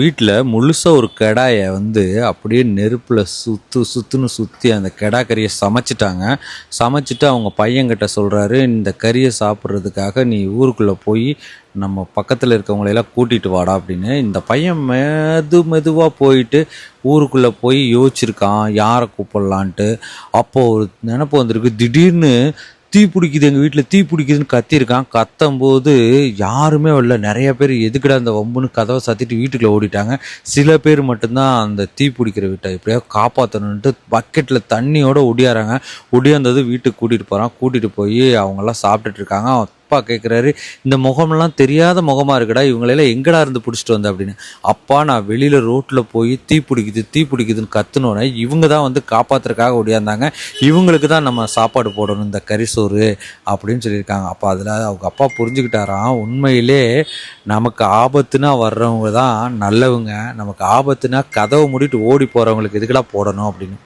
வீட்டில் முழுசாக ஒரு கடாயை வந்து அப்படியே நெருப்பில் சுற்றுன்னு சுற்றி அந்த கெடா கறியை சமைச்சிட்டாங்க. சமைச்சிட்டு அவங்க பையன்கிட்ட சொல்கிறாரு, இந்த கறியை சாப்பிட்றதுக்காக நீ ஊருக்குள்ளே போய் நம்ம பக்கத்தில் இருக்கவங்களையெல்லாம் கூட்டிகிட்டு வாடா அப்படின்னு. இந்த பையன் மெதுவாக போயிட்டு ஊருக்குள்ளே போய் யோசிச்சிருக்கான் யாரை கூப்பிடலான்ட்டு. அப்போது ஒரு நினப்பு வந்திருக்கு, திடீர்னு தீ பிடிக்குது, எங்கள் வீட்டில் தீ பிடிக்குதுன்னு கத்திருக்கான். கத்தும்போது யாருமே வரல. நிறைய பேர் எதுக்குடா அந்த வம்புன்னு கதவை சாத்திட்டு வீட்டுக்குள்ளே ஓடிட்டாங்க. சில பேர் மட்டும்தான் அந்த தீ பிடிக்கிற வீட்டை எப்படியோ காப்பாற்றணுன்ட்டு பக்கெட்டில் தண்ணியோட ஒடியாராங்க. ஒடியாந்தது வீட்டுக்கு கூட்டிகிட்டு போகிறான். கூட்டிகிட்டு போய் அவங்கெல்லாம் சாப்பிட்டுட்டு இருக்காங்க. அப்பா கேட்குறாரு, இந்த முகமெல்லாம் தெரியாத முகமாக இருக்குடா, இவங்களெல்லாம் எங்கடா இருந்து பிடிச்சிட்டு வந்த அப்படின்னு. அப்பா, நான் வெளியில் ரோட்டில் போய் தீ பிடிக்குதுன்னு கத்துனோன்னே இவங்க தான் வந்து காப்பாற்றுறதுக்காக ஓடியாந்தாங்க. இவங்களுக்கு தான் நம்ம சாப்பாடு போடணும், இந்த கறிசோறு அப்படின்னு சொல்லியிருக்காங்க. அப்போ அதில் அவங்க அப்பா புரிஞ்சுக்கிட்டாராம், உண்மையிலே நமக்கு ஆபத்துனா வர்றவங்க தான் நல்லவங்க, நமக்கு ஆபத்துனா கதவை மூடிட்டு ஓடி போகிறவங்களுக்கு எதுக்கெல்லாம் போடணும் அப்படின்னு.